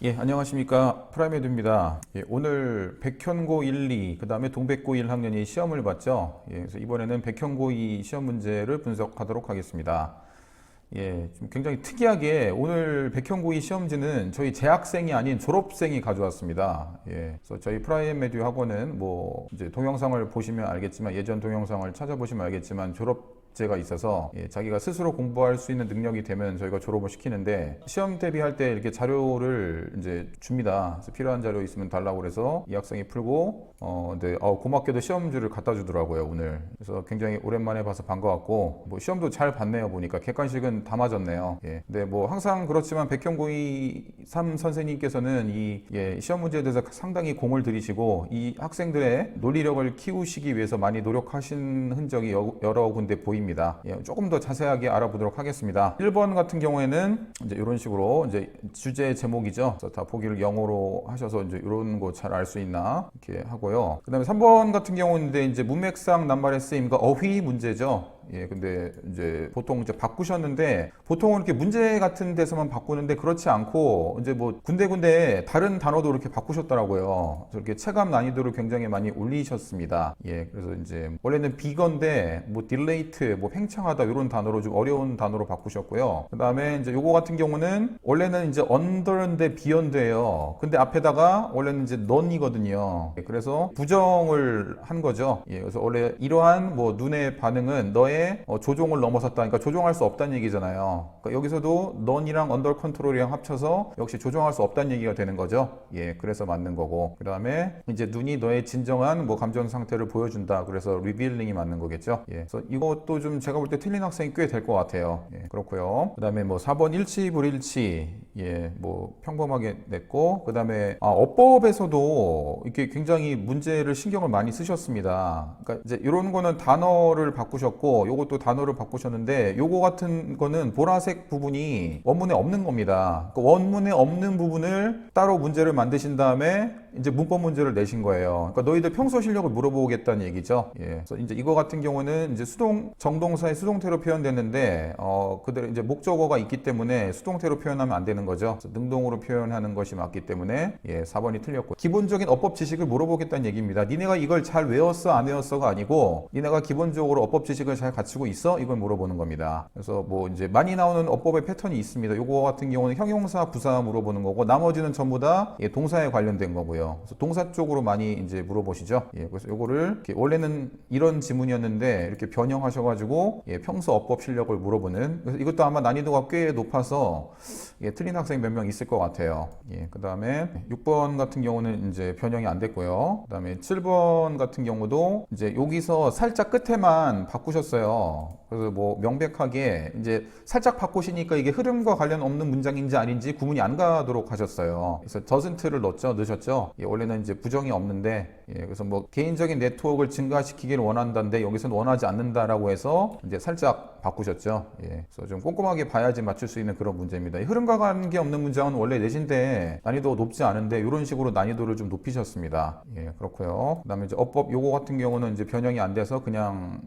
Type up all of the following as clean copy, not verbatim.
예, 안녕하십니까. 프라이메드입니다. 예, 오늘 백현고 1, 2, 그 다음에 동백고 1학년이 시험을 봤죠. 예, 그래서 이번에는 백현고 2 시험 문제를 분석하도록 하겠습니다. 예, 좀 굉장히 특이하게 오늘 백현고 2 시험지는 저희 재학생이 아닌 졸업생이 가져왔습니다. 예, 그래서 저희 프라이메드 학원은 뭐 이제 동영상을 보시면 알겠지만 예전 동영상을 찾아보시면 알겠지만 졸업제가 있어서 자기가 스스로 공부할 수 있는 능력이 되면 저희가 졸업을 시키는데 시험 대비할 때 이렇게 자료를 이제 줍니다. 그래서 필요한 자료 있으면 달라고 그래서 이 학생이 풀고 고맙게도 시험지를 갖다 주더라고요 오늘. 그래서 굉장히 오랜만에 봐서 반가웠고 뭐 시험도 잘 봤네요. 보니까 객관식은 다 맞았네요. 예. 근데 뭐 항상 그렇지만 백현고이 3 선생님께서는 이 시험 문제에 대해서 상당히 공을 들이시고 이 학생들의 논리력을 키우시기 위해서 많이 노력하신 흔적이 여러 군데 보입니다. 예, 조금 더 자세하게 알아보도록 하겠습니다. 1번 같은 경우에는 이제 이런 식으로 이제 주제 제목이죠. 그래서 다 보기를 영어로 하셔서 이제 이런 거 잘 알 수 있나 이렇게 하고요. 그다음에 3번 같은 경우는 이제 문맥상 낱말의 쓰임과 어휘 문제죠. 예, 근데 이제 보통 이제 바꾸셨는데 보통은 이렇게 문제 같은 데서만 바꾸는데 그렇지 않고 이제 뭐 군데군데 다른 단어도 이렇게 바꾸셨더라고요. 이렇게 체감 난이도를 굉장히 많이 올리셨습니다. 예, 그래서 이제 원래는 비건데 뭐 딜레이트, 뭐 팽창하다 이런 단어로 좀 어려운 단어로 바꾸셨고요. 그다음에 이제 요거 같은 경우는 원래는 이제 under인데 beyond예요. 근데 앞에다가 원래는 이제 none이거든요. 예, 그래서 부정을 한 거죠. 예, 그래서 원래 이러한 뭐 눈의 반응은 너의 조종을 넘어섰다. 그러니까 조종할 수 없다는 얘기잖아요. 그러니까 여기서도 none이랑 under control이랑 합쳐서 역시 조종할 수 없다는 얘기가 되는 거죠. 예, 그래서 맞는 거고. 그 다음에 이제 눈이 너의 진정한 뭐 감정 상태를 보여준다. 그래서 revealing이 맞는 거겠죠. 예, 그래서 이것도 좀 제가 볼 때 틀린 학생이 꽤 될 것 같아요. 예, 그렇고요. 그 다음에 뭐 4번 일치 불일치. 예, 뭐 평범하게 냈고. 그 다음에 어법에서도 이렇게 굉장히 문제를 신경을 많이 쓰셨습니다. 그러니까 이제 이런 거는 단어를 바꾸셨고 요것도 단어를 바꾸셨는데 요거 같은 거는 보라색 부분이 원문에 없는 겁니다. 그러니까 원문에 없는 부분을 따로 문제를 만드신 다음에 이제 문법 문제를 내신 거예요. 그러니까 너희들 평소 실력을 물어보겠다는 얘기죠. 예. 그래서 이제 이거 같은 경우는 이제 정동사의 수동태로 표현됐는데 그대로 이제 목적어가 있기 때문에 수동태로 표현하면 안 되는 거죠. 그래서 능동으로 표현하는 것이 맞기 때문에 4번이 틀렸고 기본적인 어법 지식을 물어보겠다는 얘기입니다. 니네가 이걸 잘 외웠어 안 외웠어가 아니고 니네가 기본적으로 어법 지식을 잘 갖추고 있어? 이걸 물어보는 겁니다. 그래서 뭐 이제 많이 나오는 어법의 패턴이 있습니다. 요거 같은 경우는 형용사, 부사 물어보는 거고 나머지는 전부 다 동사에 관련된 거고요. 그래서 동사 쪽으로 많이 이제 물어보시죠. 예, 그래서 요거를 원래는 이런 지문이었는데 이렇게 변형하셔가지고 평소 어법 실력을 물어보는. 그래서 이것도 아마 난이도가 꽤 높아서 틀린 학생 몇 명 있을 것 같아요. 예, 그 다음에 6번 같은 경우는 이제 변형이 안 됐고요. 그 다음에 7번 같은 경우도 이제 여기서 살짝 끝에만 바꾸셨어요. 그래서 뭐 명백하게 이제 살짝 바꾸시니까 이게 흐름과 관련 없는 문장인지 아닌지 구분이 안 가도록 하셨어요. 그래서 doesn't를 넣으셨죠. 원래는 이제 부정이 없는데, 그래서 뭐 개인적인 네트워크를 증가시키기를 원한다는데 여기서는 원하지 않는다라고 해서 이제 살짝 바꾸셨죠. 그래서 좀 꼼꼼하게 봐야지 맞출 수 있는 그런 문제입니다. 흐름과 관계 없는 문장은 원래 내신데 난이도가 높지 않은데 이런 식으로 난이도를 좀 높이셨습니다. 그렇고요. 그다음에 이제 어법 요거 같은 경우는 이제 변형이 안 돼서 그냥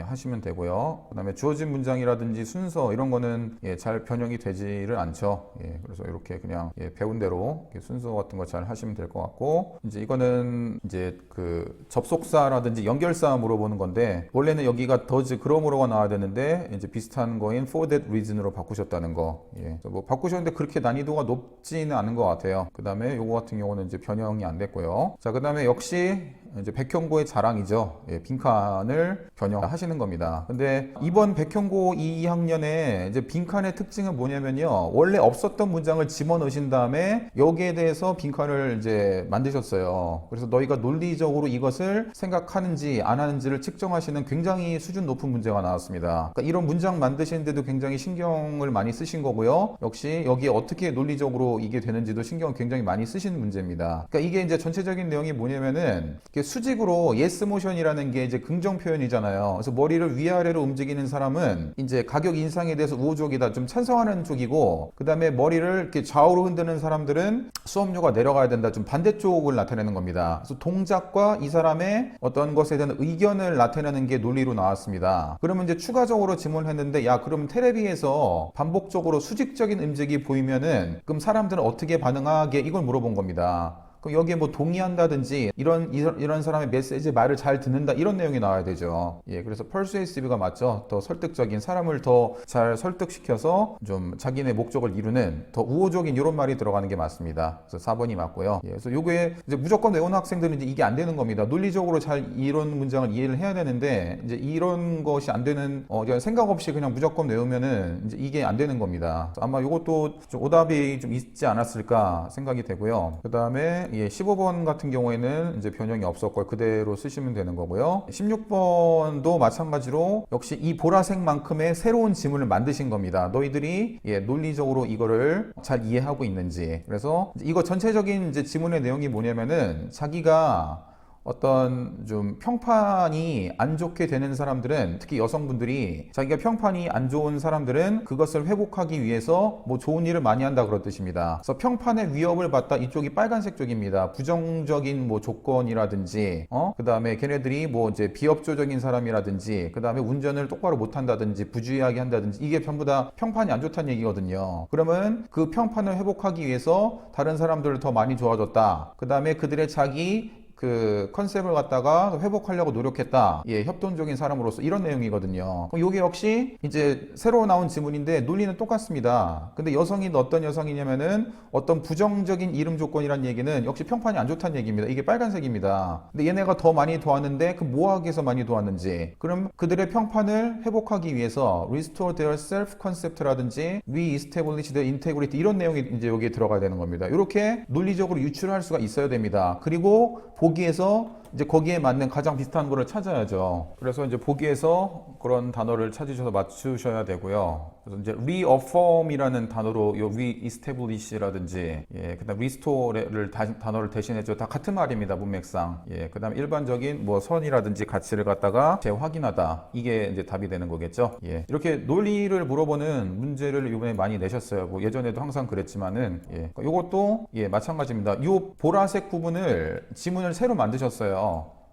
하시면 되고요. 그다음에 주어진 문장이라든지 순서 이런 거는 잘 변형이 되지를 않죠. 그래서 이렇게 그냥 배운 대로 순서 같은 거 잘 하시면 될 것 같고 이제 이거는 이제 그 접속사라든지 연결사 물어보는 건데 원래는 여기가 does 그러므로가 나와야 되는데 이제 비슷한 거인 for that reason으로 바꾸셨다는 거. 그래서 뭐 바꾸셨는데 그렇게 난이도가 높지는 않은 것 같아요. 그다음에 요거 같은 경우는 이제 변형이 안 됐고요. 자, 그다음에 역시 이제 백현고의 자랑이죠. 빈칸을 변형하시는 겁니다. 근데 이번 백현고 2학년에 이제 빈칸의 특징은 뭐냐면요. 원래 없었던 문장을 집어넣으신 다음에 여기에 대해서 빈칸을 이제 만드셨어요. 그래서 너희가 논리적으로 이것을 생각하는지 안 하는지를 측정하시는 굉장히 수준 높은 문제가 나왔습니다. 그러니까 이런 문장 만드시는데도 굉장히 신경을 많이 쓰신 거고요. 역시 여기에 어떻게 논리적으로 이게 되는지도 신경을 굉장히 많이 쓰신 문제입니다. 그러니까 이게 이제 전체적인 내용이 뭐냐면은 이렇게 수직으로 yes motion이라는 게 이제 긍정 표현이잖아요. 그래서 머리를 위아래로 움직이는 사람은 이제 가격 인상에 대해서 우호적이다, 좀 찬성하는 쪽이고, 그 다음에 머리를 이렇게 좌우로 흔드는 사람들은 수업료가 내려가야 된다, 좀 반대쪽을 나타내는 겁니다. 그래서 동작과 이 사람의 어떤 것에 대한 의견을 나타내는 게 논리로 나왔습니다. 그러면 이제 추가적으로 질문을 했는데, 야, 그럼 텔레비에서 반복적으로 수직적인 움직임이 보이면은 그럼 사람들은 어떻게 반응하게, 이걸 물어본 겁니다. 그럼 여기에 뭐 동의한다든지 이런 사람의 메시지 말을 잘 듣는다, 이런 내용이 나와야 되죠. 예, 그래서 persuasive가 맞죠. 더 설득적인, 사람을 더 잘 설득시켜서 좀 자기네 목적을 이루는 더 우호적인, 이런 말이 들어가는 게 맞습니다. 그래서 4번이 맞고요. 예, 그래서 요게 이제 무조건 외우는 학생들은 이제 이게 안 되는 겁니다. 논리적으로 잘 이런 문장을 이해를 해야 되는데, 이제 이런 것이 안 되는, 생각 없이 그냥 무조건 외우면은 이제 이게 안 되는 겁니다. 아마 요것도 좀 오답이 좀 있지 않았을까 생각이 되고요. 그 다음에 15번 같은 경우에는 이제 변형이 없었고 그대로 쓰시면 되는 거고요. 16번도 마찬가지로 역시 이 보라색만큼의 새로운 지문을 만드신 겁니다. 너희들이 논리적으로 이거를 잘 이해하고 있는지. 그래서 이거 전체적인 이제 지문의 내용이 뭐냐면은, 자기가 어떤 좀 평판이 안 좋게 되는 사람들은, 특히 여성분들이 자기가 평판이 안 좋은 사람들은 그것을 회복하기 위해서 뭐 좋은 일을 많이 한다, 그런 뜻입니다. 그래서 평판의 위협을 받다, 이쪽이 빨간색 쪽입니다. 부정적인 뭐 조건이라든지, 그 다음에 걔네들이 뭐 이제 비협조적인 사람이라든지, 그 다음에 운전을 똑바로 못 한다든지, 부주의하게 한다든지, 이게 전부 다 평판이 안 좋다는 얘기거든요. 그러면 그 평판을 회복하기 위해서 다른 사람들을 더 많이 도와줬다. 그 다음에 그들의 자기 그 컨셉을 갖다가 회복하려고 노력했다. 예, 협동적인 사람으로서, 이런 내용이거든요. 그럼 이게 역시 이제 새로 나온 지문인데 논리는 똑같습니다. 근데 여성이 어떤 여성이냐면은 어떤 부정적인 이름 조건이란 얘기는 역시 평판이 안 좋다는 얘기입니다. 이게 빨간색입니다. 근데 얘네가 더 많이 도왔는데 그 뭐하기 위해서 많이 도왔는지, 그럼 그들의 평판을 회복하기 위해서 restore their self concept라든지 re-establish their integrity, 이런 내용이 이제 여기에 들어가야 되는 겁니다. 이렇게 논리적으로 유출할 수가 있어야 됩니다. 그리고 보기에서 이제 거기에 맞는 가장 비슷한 거를 찾아야죠. 그래서 이제 보기에서 그런 단어를 찾으셔서 맞추셔야 되고요. 그래서 이제 reaffirm이라는 단어로 요 re-establish라든지, 그다음 restore를 단어를 대신해줘, 다 같은 말입니다, 문맥상. 그다음 일반적인 뭐 선이라든지 가치를 갖다가 재확인하다, 이게 이제 답이 되는 거겠죠. 이렇게 논리를 물어보는 문제를 이번에 많이 내셨어요. 뭐 예전에도 항상 그랬지만은, 요것도 마찬가지입니다. 요 보라색 부분을 지문을 새로 만드셨어요.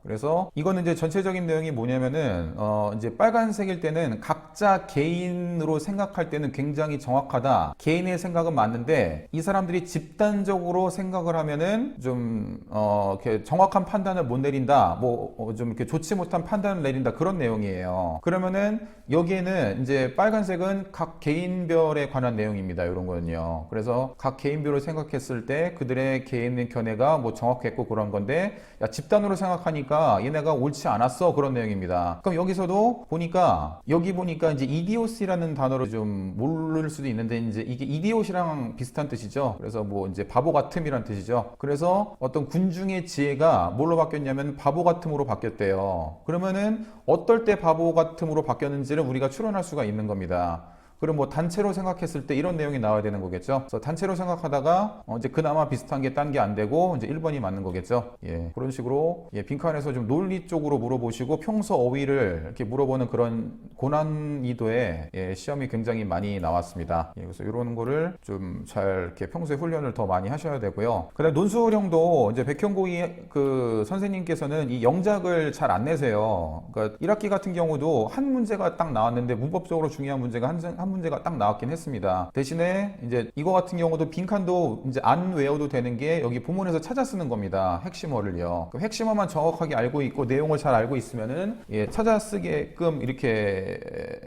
그래서 이거는 이제 전체적인 내용이 뭐냐면은 이제 빨간색일 때는 각자 개인으로 생각할 때는 굉장히 정확하다. 개인의 생각은 맞는데 이 사람들이 집단적으로 생각을 하면은 좀 이렇게 정확한 판단을 못 내린다. 뭐 좀 이렇게 좋지 못한 판단을 내린다. 그런 내용이에요. 그러면은 여기에는 이제 빨간색은 각 개인별에 관한 내용입니다. 이런 거는요. 그래서 각 개인별로 생각했을 때 그들의 개인의 견해가 뭐 정확했고 그런 건데, 야, 집단으로 생각하니까 얘네가 옳지 않았어, 그런 내용입니다. 그럼 여기서도 보니까, 여기 보니까 이제 이디오시라는 단어를 좀 모를 수도 있는데, 이제 이게 이디오시랑 비슷한 뜻이죠. 그래서 뭐 이제 바보 같음이란 뜻이죠. 그래서 어떤 군중의 지혜가 뭘로 바뀌었냐면 바보 같음으로 바뀌었대요. 그러면은 어떨 때 바보 같음으로 바뀌었는지를 우리가 추론할 수가 있는 겁니다. 그럼 뭐 단체로 생각했을 때 이런 내용이 나와야 되는 거겠죠. 그래서 단체로 생각하다가 이제 그나마 비슷한 게 딴 게 안 되고 이제 1번이 맞는 거겠죠. 그런 식으로 빈칸에서 좀 논리 쪽으로 물어보시고 평소 어휘를 이렇게 물어보는 그런 고난이도의 시험이 굉장히 많이 나왔습니다. 그래서 이런 거를 좀 잘 이렇게 평소에 훈련을 더 많이 하셔야 되고요. 그다음 논술형도 이제 백현고이 그 선생님께서는 이 영작을 잘 안 내세요. 그러니까 1학기 같은 경우도 한 문제가 딱 나왔는데 문법적으로 중요한 문제가 한 문제가 딱 나왔긴 했습니다. 대신에 이제 이거 같은 경우도 빈칸도 이제 안 외워도 되는 게 여기 본문에서 찾아 쓰는 겁니다. 핵심어를요. 그 핵심어만 정확하게 알고 있고 내용을 잘 알고 있으면은 찾아 쓰게끔 이렇게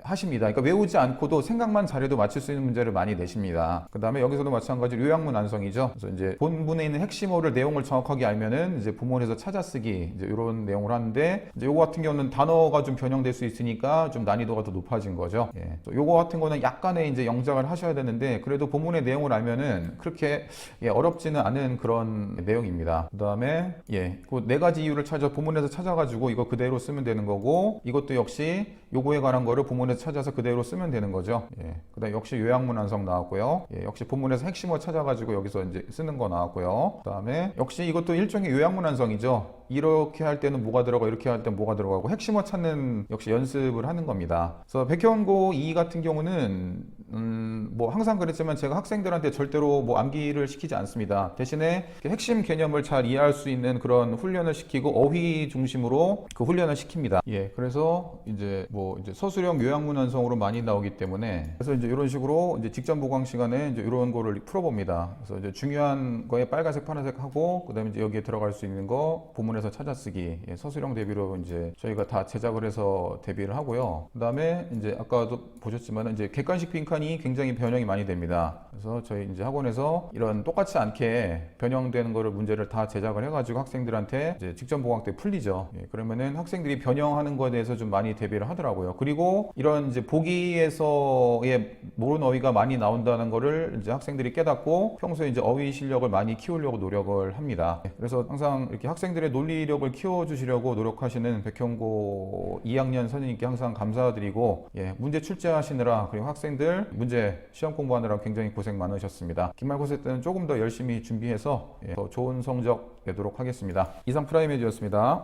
하십니다. 그러니까 외우지 않고도 생각만 잘해도 맞출 수 있는 문제를 많이 내십니다. 그 다음에 여기서도 마찬가지로 요약문 완성이죠. 그래서 이제 본문에 있는 핵심어를 내용을 정확하게 알면은 이제 본문에서 찾아 쓰기, 이제 이런 내용을 하는데, 이제 요거 같은 경우는 단어가 좀 변형될 수 있으니까 좀 난이도가 더 높아진 거죠. 요거 같은 거는 경우는 약간의 이제 영작을 하셔야 되는데 그래도 본문의 내용을 알면은 그렇게 어렵지는 않은 그런 내용입니다. 그다음에 그 네 가지 이유를 본문에서 찾아가지고 이거 그대로 쓰면 되는 거고, 이것도 역시 요거에 관한 거를 본문에서 찾아서 그대로 쓰면 되는 거죠. 그다음 역시 요약문 완성 나왔고요. 역시 본문에서 핵심어 찾아가지고 여기서 이제 쓰는 거 나왔고요. 그다음에 역시 이것도 일종의 요약문 완성이죠. 이렇게 할 때는 뭐가 들어가고 이렇게 할 때는 뭐가 들어가고 핵심어 찾는 역시 연습을 하는 겁니다. 그래서 백현고 2 같은 경우는 뭐 항상 그랬지만 제가 학생들한테 절대로 뭐 암기를 시키지 않습니다. 대신에 핵심 개념을 잘 이해할 수 있는 그런 훈련을 시키고 어휘 중심으로 그 훈련을 시킵니다. 그래서 이제 서술형 요약문 완성으로 많이 나오기 때문에, 그래서 이제 이런 식으로 이제 직전 보강 시간에 이제 이런 거를 풀어봅니다. 그래서 이제 중요한 거에 빨간색, 파란색 하고, 그다음에 이제 여기에 들어갈 수 있는 거 본문에서 찾아쓰기, 서술형 대비로 이제 저희가 다 제작을 해서 대비를 하고요. 그다음에 이제 아까도 보셨지만 이제 객관식 빈칸이 굉장히 변형이 많이 됩니다. 그래서 저희 이제 학원에서 이런 똑같지 않게 변형되는 거를 문제를 다 제작을 해가지고 학생들한테 이제 직전 보강 때 풀리죠. 그러면은 학생들이 변형하는 거에 대해서 좀 많이 대비를 하더라고요. 그리고 이런 이제 보기에서의 모르는 어휘가 많이 나온다는 거를 이제 학생들이 깨닫고 평소에 이제 어휘 실력을 많이 키우려고 노력을 합니다. 그래서 항상 이렇게 학생들의 논리력을 키워주시려고 노력하시는 백현고 2학년 선생님께 항상 감사드리고, 문제 출제하시느라 그리고 학생들 문제 시험 공부하느라 굉장히 고생 많으셨습니다. 기말고사 때는 조금 더 열심히 준비해서 더 좋은 성적 내도록 하겠습니다. 이상 프라이메디였습니다.